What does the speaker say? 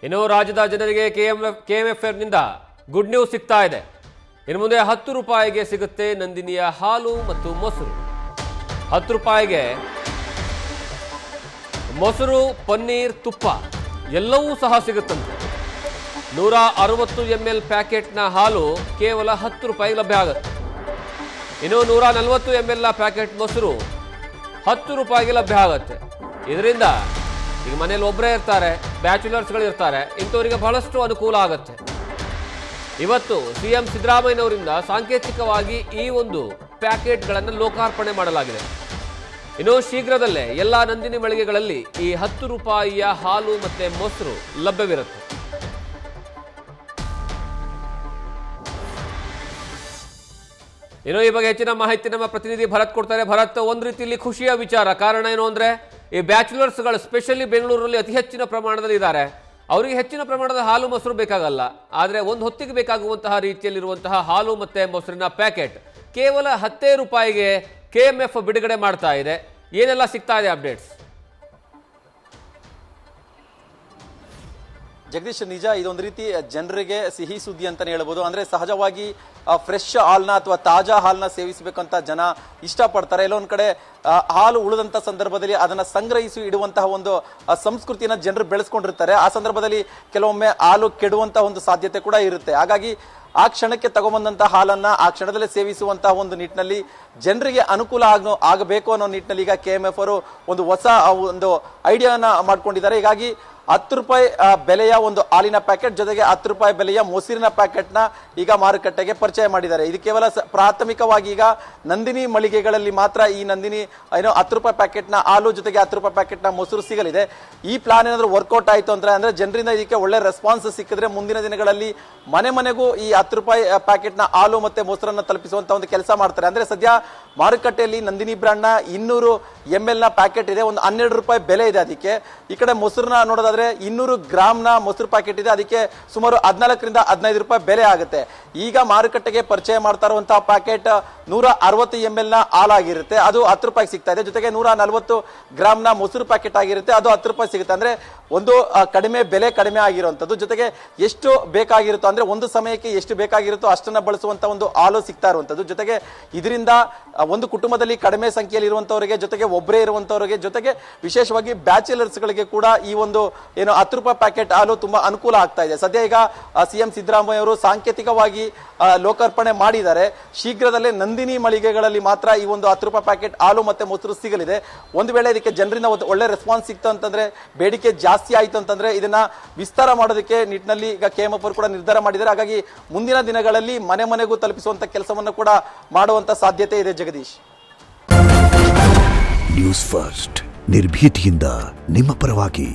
ಇನ್ನು ರಾಜ್ಯದ ಜನರಿಗೆ ಕೆಎಂಎಫ್ನಿಂದ ಗುಡ್ ನ್ಯೂಸ್ ಸಿಗ್ತಾ ಇದೆ. ಇನ್ನು ಮುಂದೆ 10 ರೂಪಾಯಿಗೆ ಸಿಗುತ್ತೆ ನಂದಿನಿಯ ಹಾಲು ಮತ್ತು ಮೊಸರು. 10 ರೂಪಾಯಿಗೆ ಮೊಸರು, ಪನ್ನೀರ್, ತುಪ್ಪ ಎಲ್ಲವೂ ಸಹ ಸಿಗುತ್ತಂತೆ. 160 ml ಪ್ಯಾಕೆಟ್ನ ಹಾಲು ಕೇವಲ 10 ರೂಪಾಯಿಗೆ ಲಭ್ಯ ಆಗುತ್ತೆ. ಇನ್ನು 140 ml ಪ್ಯಾಕೆಟ್ ಮೊಸರು 10 ರೂಪಾಯಿಗೆ ಲಭ್ಯ ಆಗುತ್ತೆ. ಇದರಿಂದ ಈಗ ಮನೇಲಿ ಒಬ್ಬರೇ ಇರ್ತಾರೆ, ಬ್ಯಾಚುಲರ್ಸ್ಗಳು ಇರ್ತಾರೆ, ಇಂಥವರಿಗೆ ಬಹಳಷ್ಟು ಅನುಕೂಲ ಆಗುತ್ತೆ. ಇವತ್ತು ಸಿಎಂ ಸಿದ್ದರಾಮಯ್ಯನವರಿಂದ ಸಾಂಕೇತಿಕವಾಗಿ ಈ ಒಂದು ಪ್ಯಾಕೆಟ್ಗಳನ್ನು ಲೋಕಾರ್ಪಣೆ ಮಾಡಲಾಗಿದೆ. ಇನ್ನು ಶೀಘ್ರದಲ್ಲೇ ಎಲ್ಲ ನಂದಿನಿ ಮಳಿಗೆಗಳಲ್ಲಿ ಈ 10 ರೂಪಾಯಿಯ ಹಾಲು ಮತ್ತೆ ಮೊಸರು ಲಭ್ಯವಿರುತ್ತೆ. ಇನ್ನು ಈ ಬಗ್ಗೆ ಹೆಚ್ಚಿನ ಮಾಹಿತಿ ನಮ್ಮ ಪ್ರತಿನಿಧಿ ಭರತ್ ಕೊಡ್ತಾರೆ. ಭರತ್, ಒಂದು ರೀತಿಯಲ್ಲಿ ಖುಷಿಯ ವಿಚಾರ. ಕಾರಣ ಏನು ಅಂದ್ರೆ ಈ ಬ್ಯಾಚುಲರ್ಸ್ಗಳು ಸ್ಪೆಷಲಿ ಬೆಂಗಳೂರಲ್ಲಿ ಅತಿ ಹೆಚ್ಚಿನ ಪ್ರಮಾಣದಲ್ಲಿ ಇದ್ದಾರೆ. ಅವರಿಗೆ ಹೆಚ್ಚಿನ ಪ್ರಮಾಣದ ಹಾಲು ಮೊಸರು ಬೇಕಾಗಲ್ಲ, ಆದರೆ ಒಂದು ಹೊತ್ತಿಗೆ ಬೇಕಾಗುವಂತಹ ರೀತಿಯಲ್ಲಿರುವಂತಹ ಹಾಲು ಮತ್ತೆ ಮೊಸರಿನ ಪ್ಯಾಕೆಟ್ ಕೇವಲ 10 ರೂಪಾಯಿಗೆ ಕೆಎಂಎಫ್ ಬಿಡುಗಡೆ ಮಾಡ್ತಾ ಇದೆ. ಏನೆಲ್ಲ ಸಿಗ್ತಾ ಇದೆ ಅಪ್ಡೇಟ್ಸ್? ಜಗದೀಶ್, ನಿಜ ಇದೊಂದು ರೀತಿ ಜನರಿಗೆ ಸಿಹಿ ಸುದ್ದಿ ಅಂತಾನೆ ಹೇಳ್ಬೋದು. ಅಂದ್ರೆ ಸಹಜವಾಗಿ ಫ್ರೆಶ್ ಹಾಲ್ನ ಅಥವಾ ತಾಜಾ ಹಾಲ್ನ ಸೇವಿಸಬೇಕಂತ ಜನ ಇಷ್ಟಪಡ್ತಾರೆ. ಎಲ್ಲೊಂದ್ ಕಡೆ ಹಾಲು ಉಳಿದಂತ ಸಂದರ್ಭದಲ್ಲಿ ಅದನ್ನ ಸಂಗ್ರಹಿಸಿ ಇಡುವಂತಹ ಒಂದು ಸಂಸ್ಕೃತಿನ ಜನರು ಬೆಳೆಸ್ಕೊಂಡಿರ್ತಾರೆ. ಆ ಸಂದರ್ಭದಲ್ಲಿ ಕೆಲವೊಮ್ಮೆ ಹಾಲು ಕೆಡುವಂತಹ ಒಂದು ಸಾಧ್ಯತೆ ಕೂಡ ಇರುತ್ತೆ. ಹಾಗಾಗಿ ಆ ಕ್ಷಣಕ್ಕೆ ತಗೊಂಬಂದಂತಹ ಹಾಲನ್ನ ಆ ಕ್ಷಣದಲ್ಲೇ ಸೇವಿಸುವಂತಹ ಒಂದು ನಿಟ್ಟಿನಲ್ಲಿ ಜನರಿಗೆ ಅನುಕೂಲ ಆಗಬೇಕು ಅನ್ನೋ ನಿಟ್ಟಿನಲ್ಲಿ ಈಗ ಕೆಎಂಎಫ್ ಅವರು ಒಂದು ಹೊಸ ಒಂದು ಐಡಿಯಾನ ಮಾಡ್ಕೊಂಡಿದ್ದಾರೆ. ಹೀಗಾಗಿ 10 ರೂಪಾಯಿ ಬೆಲೆಯ ಒಂದು ಹಾಲಿನ ಪ್ಯಾಕೆಟ್ ಜೊತೆಗೆ 10 ರೂಪಾಯಿ ಬೆಲೆಯ ಮೊಸರಿನ ಪ್ಯಾಕೆಟ್ನ ಈಗ ಮಾರುಕಟ್ಟೆಗೆ ಪರಿಚಯ ಮಾಡಿದ್ದಾರೆ. ಇದು ಕೇವಲ ಪ್ರಾಥಮಿಕವಾಗಿ ಈಗ ನಂದಿನಿ ಮಳಿಗೆಗಳಲ್ಲಿ ಮಾತ್ರ ಈ ನಂದಿನಿ 10 ರೂಪಾಯಿ ಪ್ಯಾಕೆಟ್ನ ಹಾಲು ಜೊತೆಗೆ 10 ರೂಪಾಯಿ ಪ್ಯಾಕೆಟ್ನ ಮೊಸರು ಸಿಗಲಿದೆ. ಈ ಪ್ಲಾನ್ ಏನಾದರೂ ವರ್ಕೌಟ್ ಆಯಿತು ಅಂದ್ರೆ ಜನರಿಂದ ಇದಕ್ಕೆ ಒಳ್ಳೆ ರೆಸ್ಪಾನ್ಸ್ ಸಿಕ್ಕಿದ್ರೆ ಮುಂದಿನ ದಿನಗಳಲ್ಲಿ ಮನೆ ಮನೆಗೂ ಈ 10 ರೂಪಾಯಿ ಪ್ಯಾಕೆಟ್ನ ಹಾಲು ಮತ್ತೆ ಮೊಸರನ್ನ ತಲುಪಿಸುವಂತ ಒಂದು ಕೆಲಸ ಮಾಡ್ತಾರೆ. ಅಂದ್ರೆ ಸದ್ಯ ಮಾರುಕಟ್ಟೆಯಲ್ಲಿ ನಂದಿನಿ ಬ್ರಾಂಡ್ನ 200 ml ನ ಪ್ಯಾಕೆಟ್ ಇದೆ, ಒಂದು 12 ರೂಪಾಯಿ ಬೆಲೆ ಇದೆ ಅದಕ್ಕೆ. ಈ ಕಡೆ ಮೊಸರನ್ನ ನೋಡೋದಾದ್ರೆ 200 ಗ್ರಾಮ್ನ ಮೊಸರು ಪ್ಯಾಕೆಟ್ ಇದೆ, ಅದಕ್ಕೆ ಸುಮಾರು 14 ರಿಂದ 15 ರೂಪಾಯಿ ಬೆಲೆ ಆಗುತ್ತೆ. ಈಗ ಮಾರುಕಟ್ಟೆಗೆ ಪರಿಚಯ ಮಾಡ್ತಾ ಇರುವಂತಹ ಪ್ಯಾಕೆಟ್ 160 ml ನ ಹಾಲಾಗಿರುತ್ತೆ, ಅದು 10 ರೂಪಾಯಿಗೆ ಸಿಗ್ತಾ ಇದೆ. ಜೊತೆಗೆ 140 ಗ್ರಾಮ್ನ ಮೊಸರು ಪ್ಯಾಕೆಟ್ ಆಗಿರುತ್ತೆ, ಅದು 10 ರೂಪಾಯಿ ಸಿಗುತ್ತೆ. ಅಂದ್ರೆ ಒಂದು ಬೆಲೆ ಕಡಿಮೆ ಆಗಿರುವಂತದ್ದು. ಜೊತೆಗೆ ಎಷ್ಟು ಬೇಕಾಗಿರುತ್ತೋ ಅಂದ್ರೆ ಒಂದು ಸಮಯಕ್ಕೆ ಎಷ್ಟು ಬೇಕಾಗಿರುತ್ತೋ ಅಷ್ಟನ್ನ ಬಳಸುವಂತ ಒಂದು ಹಾಲು ಸಿಗ್ತಾ ಇರುವಂತದ್ದು. ಜೊತೆಗೆ ಇದರಿಂದ ಒಂದು ಕುಟುಂಬದಲ್ಲಿ ಕಡಿಮೆ ಸಂಖ್ಯೆಯಲ್ಲಿ ಇರುವಂತವರಿಗೆ, ಜೊತೆಗೆ ಒಬ್ಬರೇ ಇರುವಂತವರಿಗೆ, ಜೊತೆಗೆ ವಿಶೇಷವಾಗಿ ಬ್ಯಾಚುಲರ್ಸ್ ಗಳಿಗೆ ಕೂಡ ಈ ಒಂದು 10 ರೂಪಾಯಿ ಪ್ಯಾಕೆಟ್ ಹಾಲು ತುಂಬಾ ಅನುಕೂಲ ಆಗ್ತಾ ಇದೆ. ಸದ್ಯ ಈಗ ಸಿಎಂ ಸಿದ್ದರಾಮಯ್ಯ ಅವರು ಸಾಂಕೇತಿಕವಾಗಿ ಲೋಕಾರ್ಪಣೆ ಮಾಡಿದ್ದಾರೆ. ಶೀಘ್ರದಲ್ಲೇ ನಂದಿನಿ ಮಳಿಗೆಗಳಲ್ಲಿ ಮಾತ್ರ ಈ ಒಂದು 10 ರೂಪಾಯಿ ಪ್ಯಾಕೆಟ್ ಹಾಲು ಮತ್ತೆ ಮೊಸರು ಸಿಗಲಿದೆ. ಒಂದು ವೇಳೆ ಇದಕ್ಕೆ ಜನರಿಂದ ಒಳ್ಳೆ ರೆಸ್ಪಾನ್ಸ್ ಸಿಕ್ತು ಅಂತಂದ್ರೆ, ಬೇಡಿಕೆ ಜಾಸ್ತಿ ಆಯ್ತು ಅಂತಂದ್ರೆ ಇದನ್ನ ವಿಸ್ತಾರ ಮಾಡೋದಕ್ಕೆ ನಿಟ್ಟಿನಲ್ಲಿ ಈಗ ಕೆಎಂಎಫ್ ಅವರು ಕೂಡ ನಿರ್ಧಾರ ಮಾಡಿದ್ದಾರೆ. ಹಾಗಾಗಿ ಮುಂದಿನ ದಿನಗಳಲ್ಲಿ ಮನೆ ಮನೆಗೂ ತಲುಪಿಸುವಂತ ಕೆಲಸವನ್ನು ಕೂಡ ಮಾಡುವಂತ ಸಾಧ್ಯತೆ ಇದೆ. ಜಗದೀಶ್, ನ್ಯೂಸ್ ಫಸ್ಟ್ ನಿರ್ಭೀತಿಯಿಂದ ನಿಮ್ಮ ಪರವಾಗಿ.